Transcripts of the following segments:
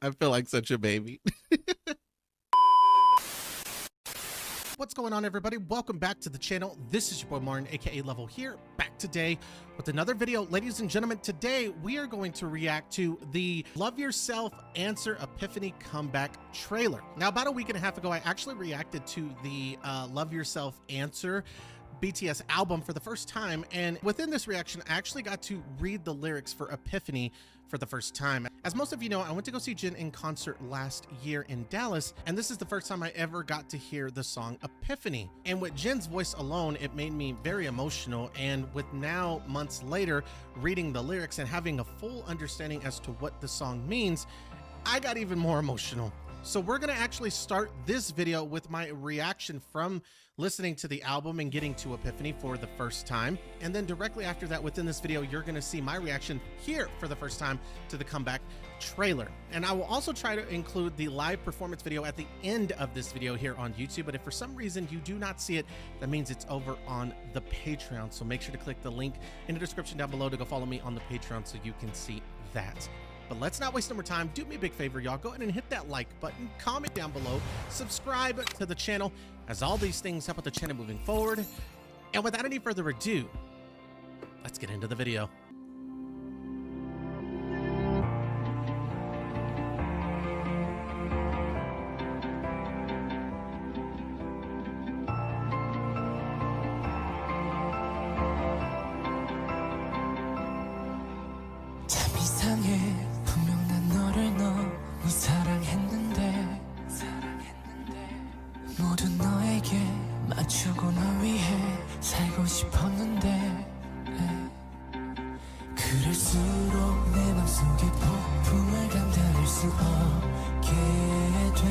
I feel like such a baby. What's going on, everybody? Welcome back to the channel. This is your boy Martin, aka Level, here, back today with another video. Ladies and gentlemen, today we are going to react to the Love Yourself Answer Epiphany comeback trailer. Now, about a week and a half ago, I actually reacted to the Love Yourself Answer BTS album for the first time, and within this reaction I actually got to read the lyrics for Epiphany for the first time. As most of you know, I went to go see Jin in concert last year in Dallas, and this is the first time I ever got to hear the song Epiphany. And with Jin's voice alone, it made me very emotional, and with now months later reading the lyrics and having a full understanding as to what the song means, I got even more emotional. So we're gonna actually start this video with my reaction from listening to the album and getting to Epiphany for the first time. And then directly after that, within this video, you're gonna see my reaction here for the first time to the comeback trailer. And I will also try to include the live performance video at the end of this video here on YouTube. But if for some reason you do not see it, that means it's over on the Patreon. So make sure to click the link in the description down below to go follow me on the Patreon so you can see that. But let's not waste no more time. Do me a big favor, y'all. Go ahead and hit that like button, comment down below, subscribe to the channel, as all these things help with the channel moving forward. And without any further ado, let's get into the video. 분명 난 너를 너무 사랑했는데 모두 너에게 맞추고 널 위해 살고 싶었는데 그럴수록 내 맘속에 폭풍을 감당할 수 없게 돼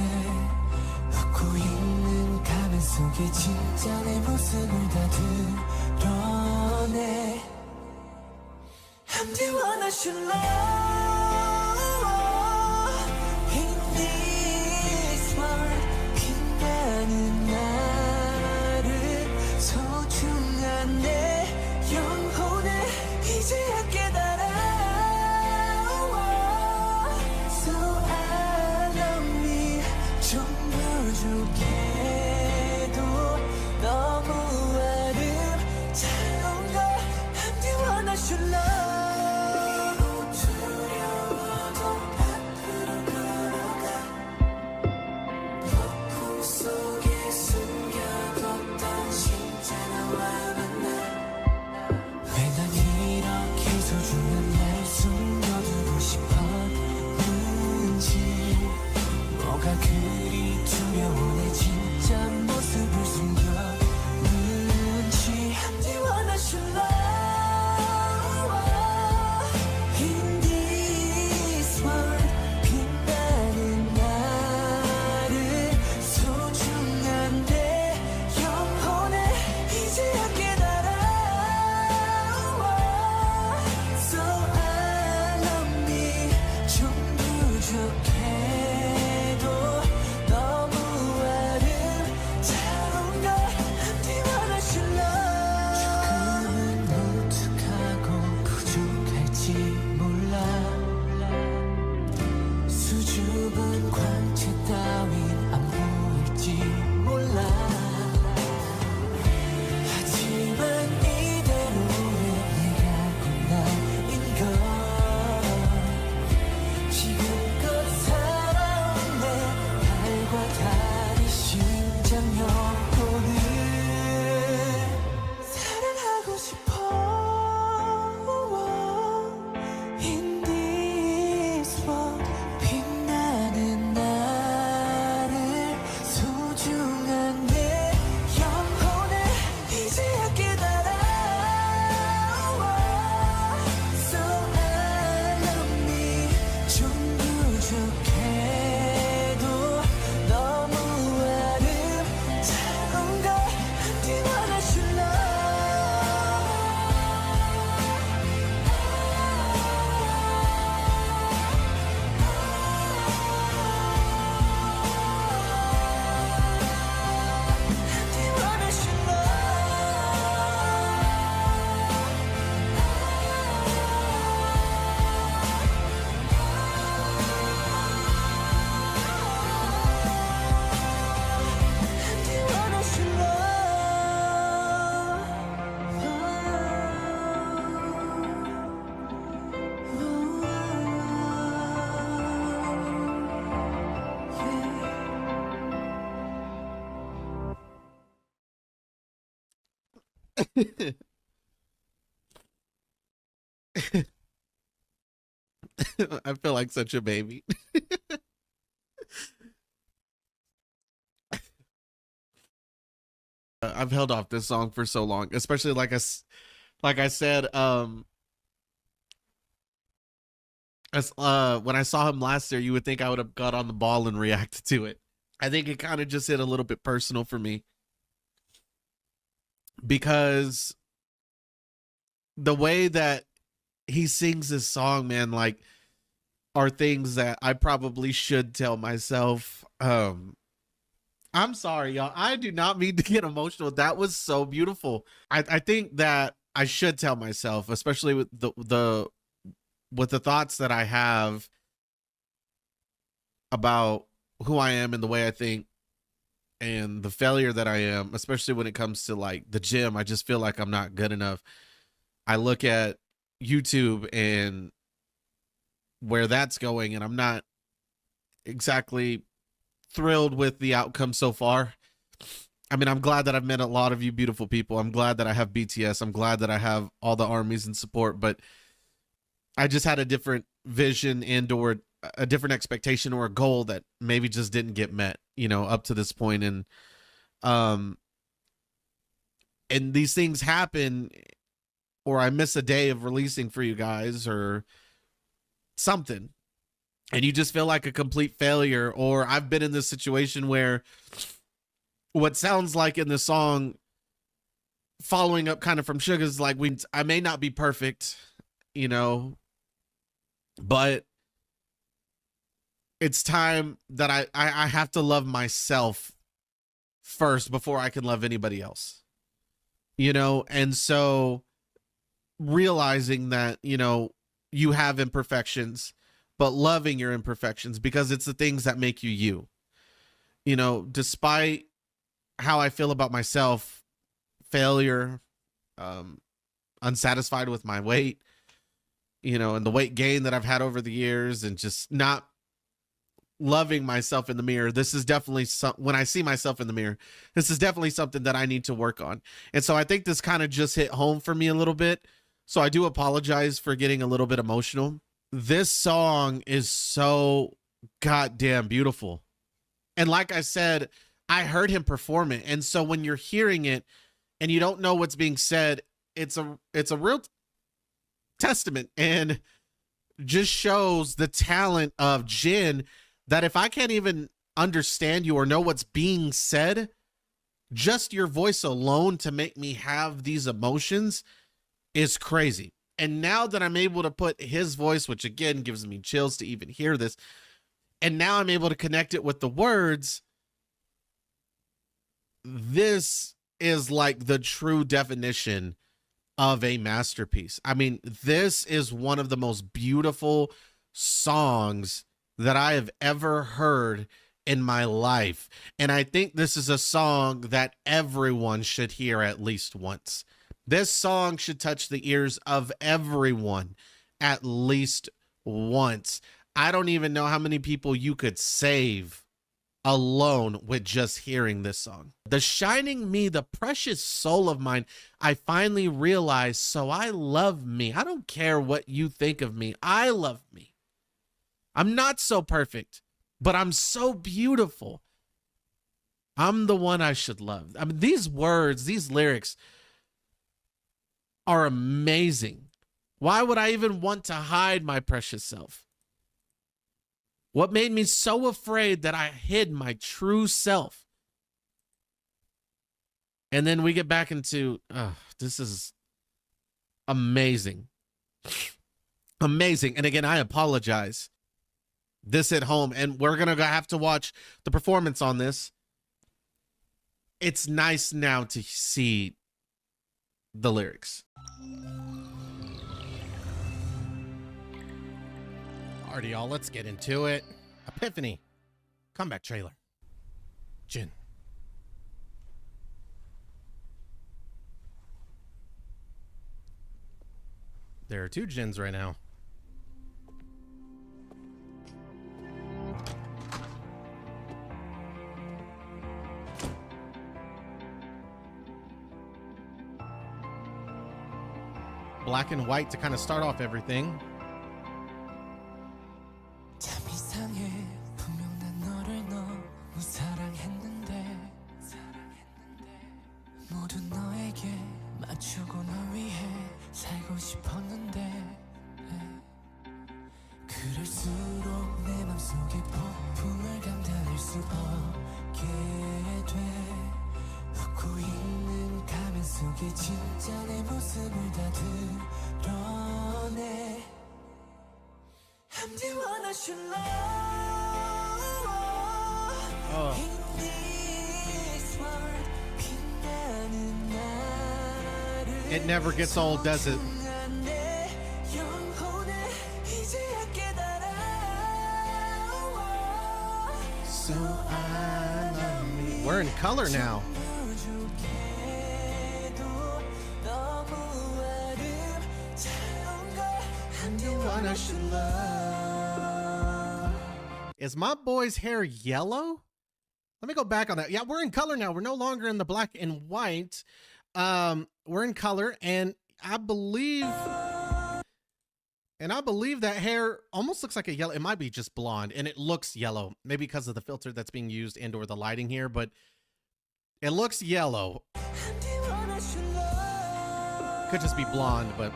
웃고 있는 가면 속에 진짜 내 모습을 다 드러내 I'm the one I should love in this world. 빛나는 나를 소중한 내 영혼을 이제야 깨달아. So I love me 좀 부족해도 너무 아름다운 걸 I'm the one I should love. I feel like such a baby. I've held off this song for so long, especially like I said, as when I saw him last year, you would think I would have got on the ball and reacted to it. I think it kind of just hit a little bit personal for me because the way that he sings this song, man, like are things that I probably should tell myself. I'm sorry, y'all. I do not mean to get emotional. That was so beautiful. I think that I should tell myself, especially with the thoughts that I have about who I am and the way I think and the failure that I am, especially when it comes to like the gym. I just feel like I'm not good enough. I look at YouTube and where that's going, and I'm not exactly thrilled with the outcome so far. I mean, I'm glad that I've met a lot of you beautiful people. I'm glad that I have BTS. I'm glad that I have all the armies and support, but I just had a different vision and or a different expectation or a goal that maybe just didn't get met, you know, up to this point. And these things happen, or I miss a day of releasing for you guys or something, and you just feel like a complete failure. Or I've been in this situation where what sounds like in the song, following up kind of from Sugar's, like, I may not be perfect, you know, but it's time that I have to love myself first before I can love anybody else, you know? And so realizing that, you know, you have imperfections, but loving your imperfections because it's the things that make you you. You know, despite how I feel about myself, failure, unsatisfied with my weight, you know, and the weight gain that I've had over the years, and just not loving myself in the mirror. This is definitely when I see myself in the mirror, this is definitely something that I need to work on. And so I think this kind of just hit home for me a little bit. So I do apologize for getting a little bit emotional. This song is so goddamn beautiful. And like I said, I heard him perform it. And so when you're hearing it and you don't know what's being said, it's a real testament and just shows the talent of Jin, that if I can't even understand you or know what's being said, just your voice alone to make me have these emotions is crazy. And now that I'm able to put his voice, which again gives me chills to even hear this, and now I'm able to connect it with the words, this is like the true definition of a masterpiece. I mean, this is one of the most beautiful songs that I have ever heard in my life. And I think this is a song that everyone should hear at least once. This song should touch the ears of everyone at least once. I don't even know how many people you could save alone with just hearing this song. The shining me, the precious soul of mine, I finally realized, so I love me. I don't care what you think of me. I love me. I'm not so perfect, but I'm so beautiful. I'm the one I should love. I mean, these words, these lyrics are amazing. Why would I even want to hide my precious self? What made me so afraid that I hid my true self? And then we get back into, this is amazing. Amazing. And again, I apologize. This at home, and we're going to have to watch the performance on this. It's nice now to see the lyrics. Alrighty, y'all, let's get into it. Epiphany, comeback trailer. Jin. There are two Jins right now. black and white to kind of start off everything. 참 이상해 분명 난 너를 너무 사랑했는데 모두 너에게 맞추고 널 위해 살고 싶었는데 그럴수록 내 맘속에 폭풍을 감당할 수 없게 돼 웃고 있는 가면 속에 진짜 내 모습을 다 드러내 I'm the one I should love in this world 빛나는 나를 It never gets old, does it? 내 영혼에 이제야 깨달아 So I love me We're in color now. 부족해도 너무 아름다운 걸 I'm the one I should love Is my boy's hair yellow? Let me go back on that. Yeah, we're in color now. We're no longer in the black and white. We're in color, and I believe that hair almost looks like a yellow. It might be just blonde, and it looks yellow, maybe because of the filter that's being used and or the lighting here, but it looks yellow. Could just be blonde, but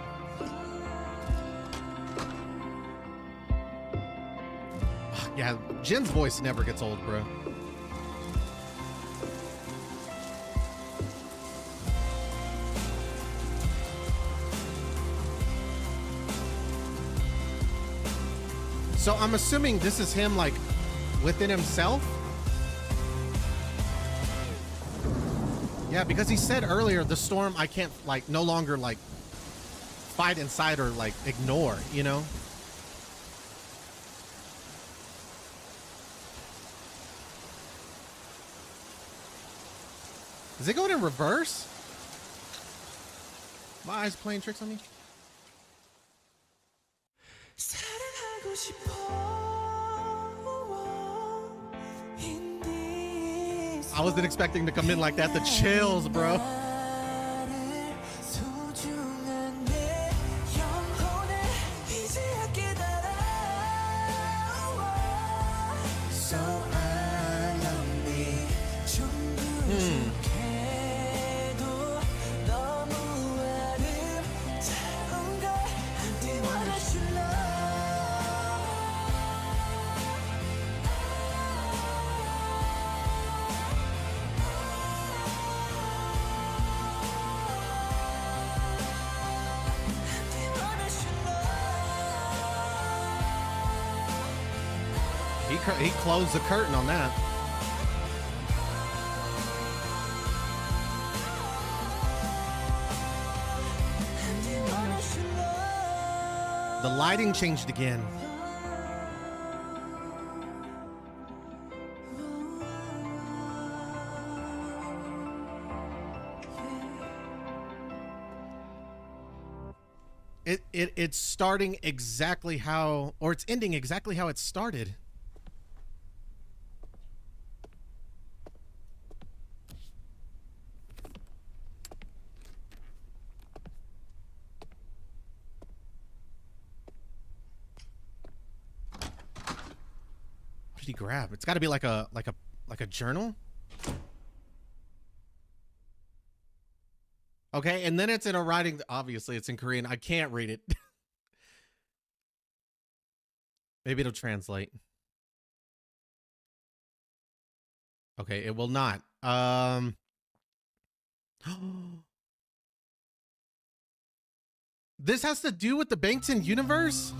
yeah, Jin's voice never gets old, bro. So I'm assuming this is him like within himself. Yeah, because he said earlier, the storm I can't like no longer like fight inside or like ignore, you know? Is it going in reverse? My eyes playing tricks on me? 사랑하고 싶어 in this I wasn't expecting to come in like that. The chills, bro. 나를 소중한 내 영혼에 이제야 깨달아 So I love me 좀 부족해도 너무 아름다운 걸 I'm the one I should love He closed the curtain on that. The lighting changed again. It's starting exactly how, or it's ending exactly how it started. What did he grab? It's got to be like a journal. Okay, and then it's in a writing. Obviously, it's in Korean. I can't read it. Maybe it'll translate. Okay, it will not. This has to do with the Bangtan universe?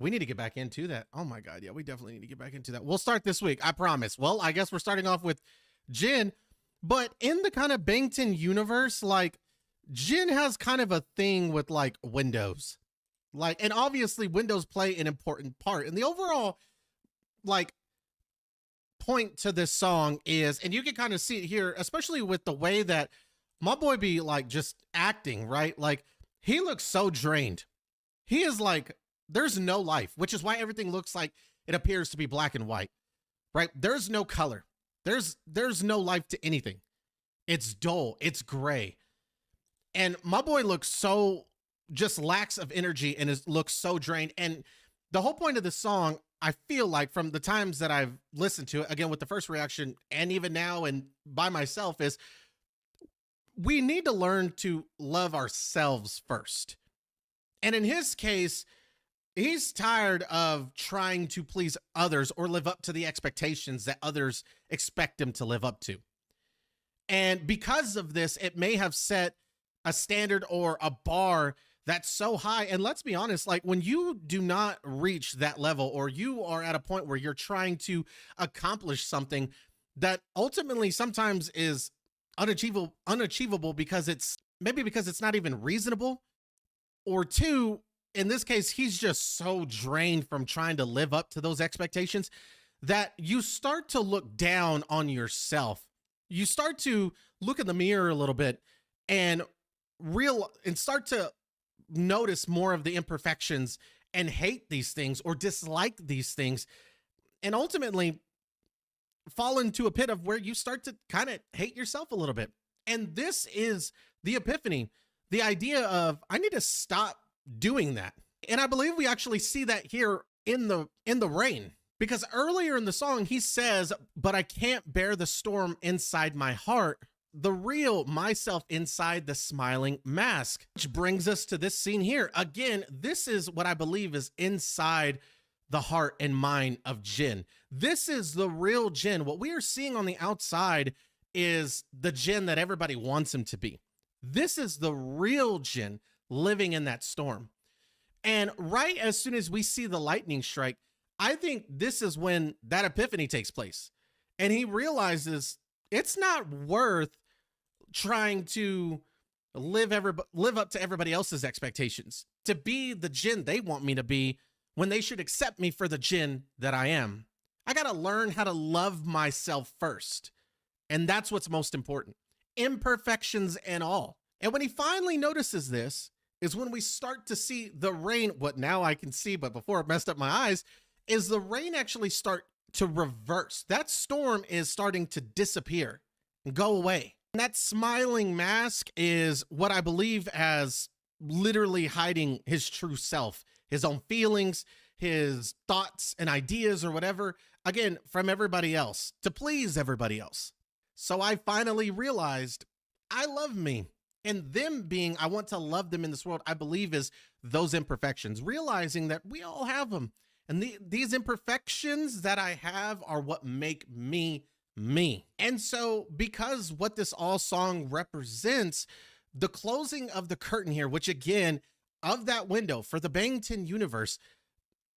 We need to get back into that. Oh my God, yeah, we definitely need to get back into that. We'll start this week, I promise. Well, I guess we're starting off with Jin, but in the kind of Bangtan universe, like, Jin has kind of a thing with like Windows. Like, and obviously Windows play an important part. And the overall like point to this song is, and you can kind of see it here, especially with the way that my boy be like just acting, right? Like, he looks so drained. He is like, there's no life, which is why everything looks like it appears to be black and white, right? There's no color. There's no life to anything. It's dull. It's gray. And my boy looks so just lacks of energy and looks so drained. And the whole point of this song, I feel like from the times that I've listened to it, again, with the first reaction and even now and by myself, is we need to learn to love ourselves first. And in his case, he's tired of trying to please others or live up to the expectations that others expect him to live up to. And because of this, it may have set a standard or a bar that's so high. And let's be honest, like when you do not reach that level, or you are at a point where you're trying to accomplish something that ultimately sometimes is unachievable because it's not even reasonable, or two, in this case, he's just so drained from trying to live up to those expectations that you start to look down on yourself. You start to look in the mirror a little bit and start to notice more of the imperfections and hate these things or dislike these things, and ultimately fall into a pit of where you start to kind of hate yourself a little bit. And this is the epiphany, the idea of, I need to stop doing that. And I believe we actually see that here in the rain, because earlier in the song, he says, but I can't bear the storm inside my heart, the real myself inside the smiling mask, which brings us to this scene here. Again, this is what I believe is inside the heart and mind of Jin. This is the real Jin. What we are seeing on the outside is the Jin that everybody wants him to be. This is the real Jin living in that storm. And right as soon as we see the lightning strike, I think this is when that epiphany takes place. And he realizes it's not worth trying to live up to everybody else's expectations, to be the Jin they want me to be, when they should accept me for the Jin that I am. I got to learn how to love myself first. And that's what's most important, imperfections and all. And when he finally notices this is when we start to see the rain. What now I can see, but before it messed up my eyes, is the rain actually start to reverse. That storm is starting to disappear and go away. And that smiling mask is what I believe as literally hiding his true self, his own feelings, his thoughts and ideas or whatever, again, from everybody else, to please everybody else. So I finally realized I love me. And them being, I want to love them in this world, I believe is those imperfections, realizing that we all have them. And these imperfections that I have are what make me, me. And so because what this all song represents, the closing of the curtain here, which again, of that window for the Bangtan universe,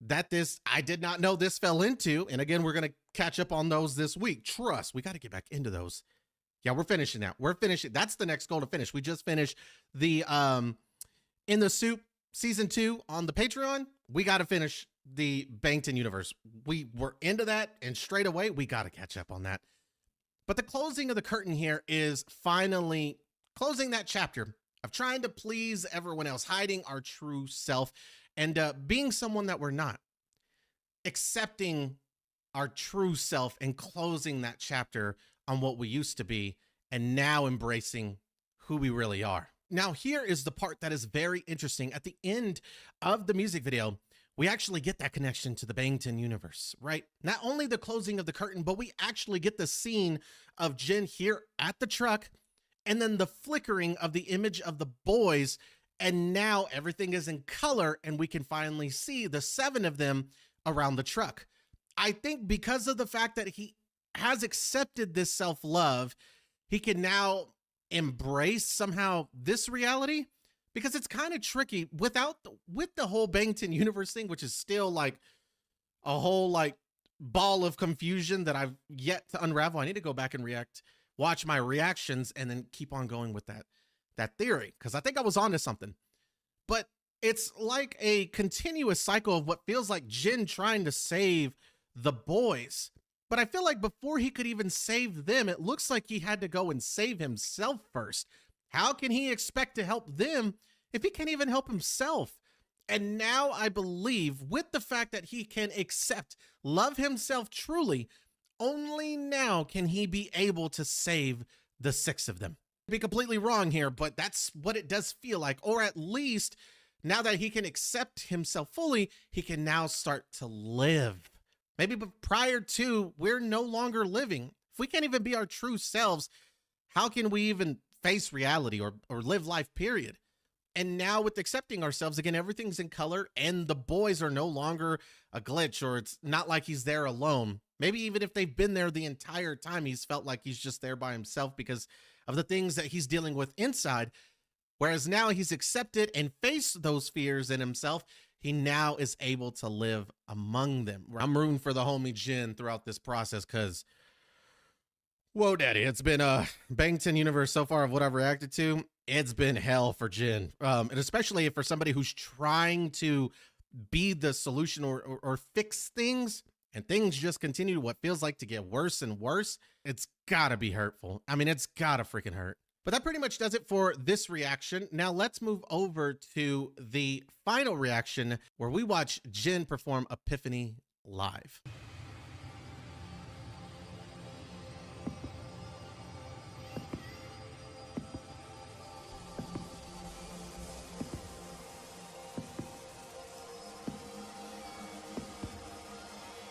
that I did not know this fell into. And again, we're going to catch up on those this week. Trust, we got to get back into those. Yeah, we're finishing that. We're finishing. That's the next goal to finish. We just finished the In the Soup season 2 on the Patreon. We got to finish the Bangtan universe. We were into that, and straight away we got to catch up on that. But the closing of the curtain here is finally closing that chapter of trying to please everyone else, hiding our true self, and being someone that we're not, accepting our true self and closing that chapter on what we used to be, and now embracing who we really are. Now, here is the part that is very interesting. At the end of the music video, we actually get that connection to the Bangtan universe, right? Not only the closing of the curtain, but we actually get the scene of Jin here at the truck, and then the flickering of the image of the boys, and now everything is in color, and we can finally see the 7 of them around the truck. I think because of the fact that he has accepted this self-love, he can now embrace somehow this reality, because it's kind of tricky with the whole Bangtan universe thing, which is still like a whole like ball of confusion that I've yet to unravel. I need to go back and watch my reactions and then keep on going with that theory, because I think I was onto something. But it's like a continuous cycle of what feels like Jin trying to save the boys. But I feel like before he could even save them, it looks like he had to go and save himself first. How can he expect to help them if he can't even help himself? And now I believe, with the fact that he can love himself truly, only now can he be able to save the 6 of them. I'd be completely wrong here, but that's what it does feel like. Or at least Now that he can accept himself fully, he can now start to live. Maybe but prior to, we're no longer living. If we can't even be our true selves, how can we even face reality or live life, period? And now with accepting ourselves, again, everything's in color and the boys are no longer a glitch, or it's not like he's there alone. Maybe even if they've been there the entire time, he's felt like he's just there by himself because of the things that he's dealing with inside. Whereas now he's accepted and faced those fears in himself, he now is able to live among them. I'm rooting for the homie Jin throughout this process because, whoa, daddy, it's been a Bangtan universe so far of what I've reacted to. It's been hell for Jin, and especially for somebody who's trying to be the solution or fix things, and things just continue to what feels like to get worse and worse. It's gotta be hurtful. I mean, it's gotta freaking hurt. But that pretty much does it for this reaction. Now let's move over to the final reaction where we watch Jin perform Epiphany live.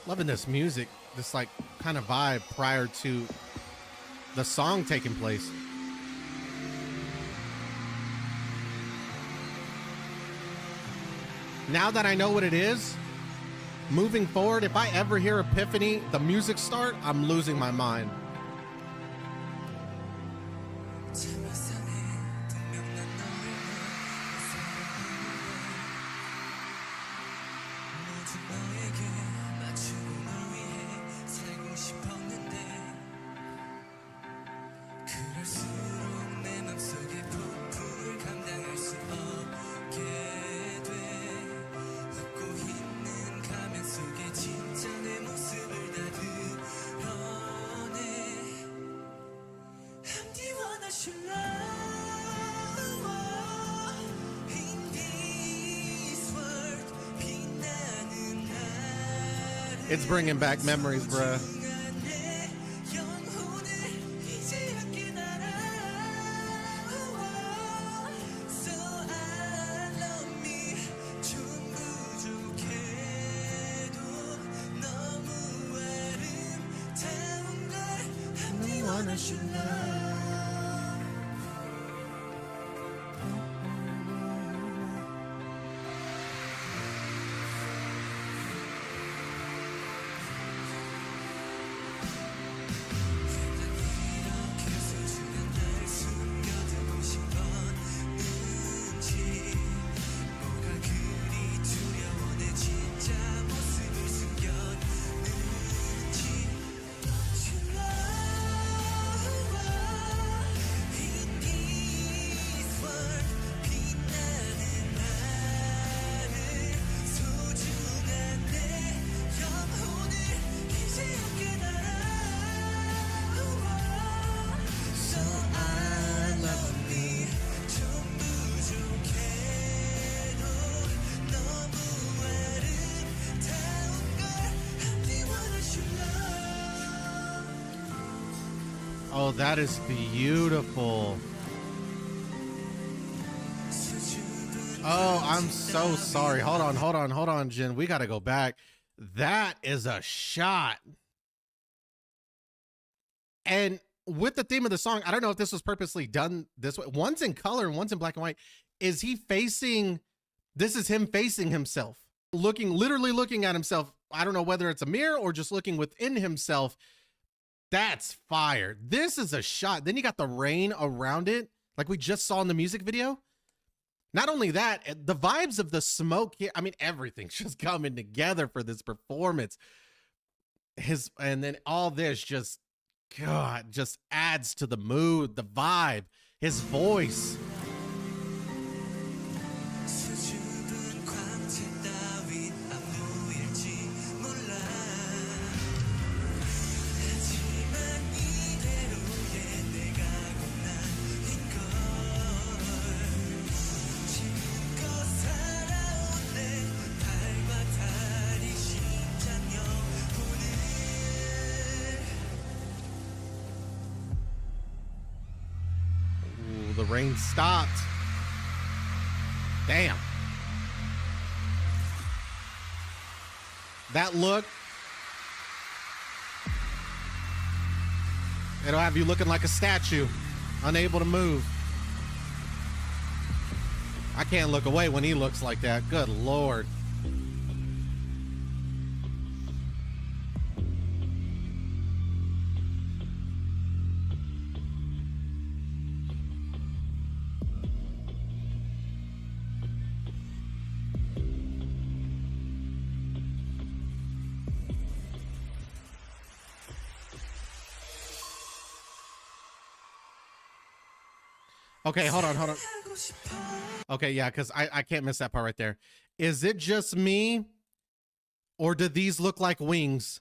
Loving this music, this like kind of vibe prior to the song taking place. Now that I know what it is, moving forward, if I ever hear Epiphany, the music start, I'm losing my mind. It's bringing back memories, bruh. Oh, that is beautiful. Oh, I'm so sorry. Hold on, Jin. We got to go back. That is a shot. And with the theme of the song, I don't know if this was purposely done this way. One's in color and one's in black and white. Is he facing, this is him facing himself, literally looking at himself. I don't know whether it's a mirror or just looking within himself. That's fire. This is a shot. Then you got the rain around it, like we just saw in the music video. Not only that, the vibes of the smoke here, I mean, everything's just coming together for this performance. And then all this just, God, just adds to the mood, the vibe, his voice. The rain stopped. Damn. That look, it'll have you looking like a statue, unable to move. I can't look away when he looks like that. Good Lord. Okay, hold on. Okay, yeah, because I can't miss that part right there. Is it just me, or do these look like wings?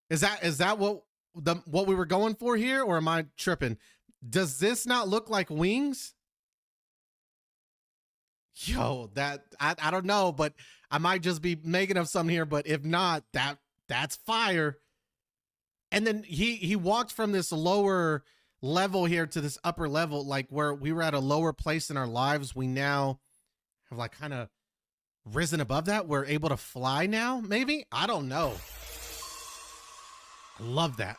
Is that what we were going for here, or am I tripping? Does this not look like wings? Yo, that I don't know, but I might just be making up something here. But if not, that's fire. And then he walked from this lower level here to this upper level, like where we were at a lower place in our lives. We now have like kind of risen above that. We're able to fly now, maybe? I don't know. I love that.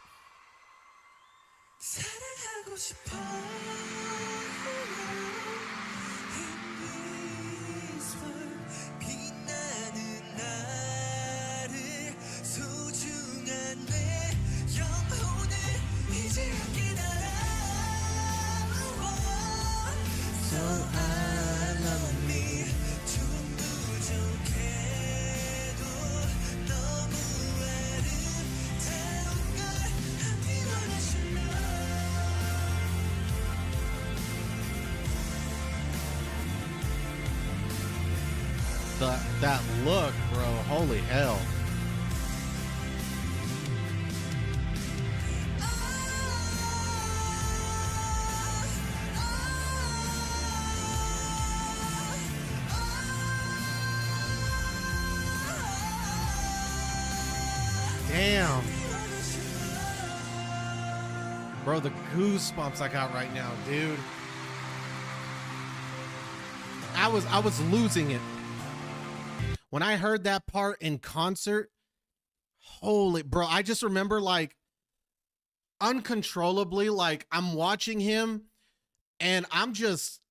That look, bro, holy hell. Damn. Bro, the goosebumps I got right now, dude. I was losing it. When I heard that part in concert, holy, bro, I just remember like uncontrollably, like I'm watching him and I'm just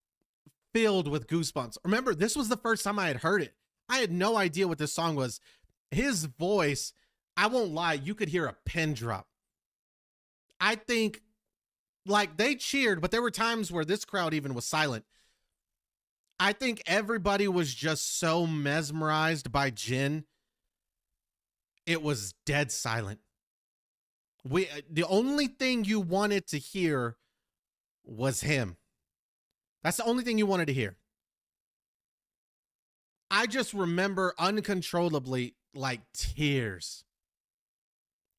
filled with goosebumps. Remember, this was the first time I had heard it. I had no idea what this song was. His voice, I won't lie, you could hear a pin drop. I think like they cheered, but there were times where this crowd even was silent. I think everybody was just so mesmerized by Jin. It was dead silent. The only thing you wanted to hear was him. That's the only thing you wanted to hear. I just remember uncontrollably like tears.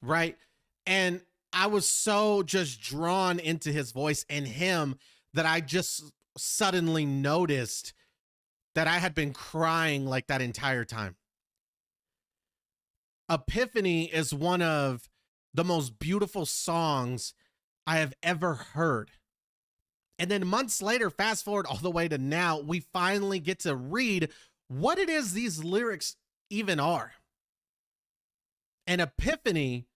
Right? And I was so just drawn into his voice and him that I just suddenly noticed that I had been crying like that entire time. Epiphany is one of the most beautiful songs I have ever heard. And then months later, fast forward all the way to now, we finally get to read what it is these lyrics even are. And Epiphany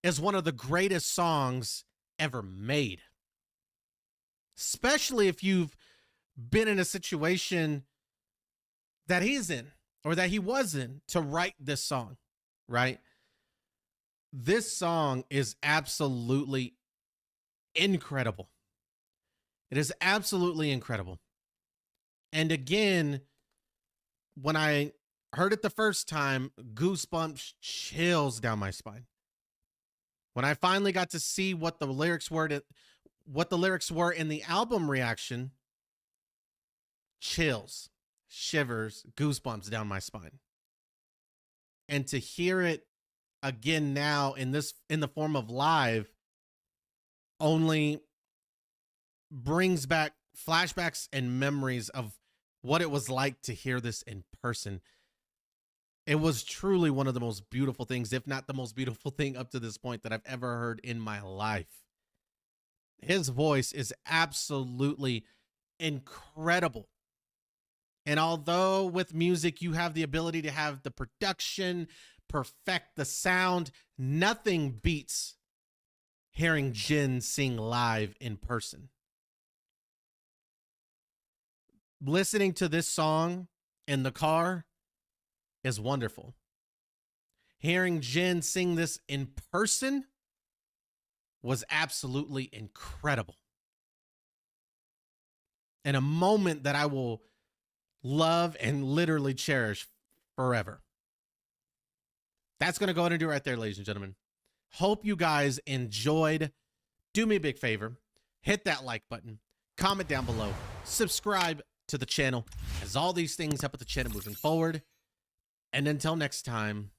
is one of the greatest songs ever made. Especially if you've been in a situation that he's in or that he was in to write this song, right? This song is absolutely incredible. It is absolutely incredible. And again, when I heard it the first time, goosebumps, chills down my spine. When I finally got to see what the lyrics were in the album reaction, chills, shivers, goosebumps down my spine. And to hear it again now in the form of live only brings back flashbacks and memories of what it was like to hear this in person. It was truly one of the most beautiful things, if not the most beautiful thing up to this point that I've ever heard in my life. His voice is absolutely incredible. And although with music you have the ability to have the production, perfect the sound, nothing beats hearing Jin sing live in person. Listening to this song in the car is wonderful. Hearing Jin sing this in person was absolutely incredible. And a moment that I will love and literally cherish forever. That's going to go ahead and do it right there, ladies and gentlemen. Hope you guys enjoyed. Do me a big favor. Hit that like button. Comment down below. Subscribe to the channel, as all these things help with the channel moving forward. And until next time,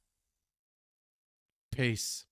peace.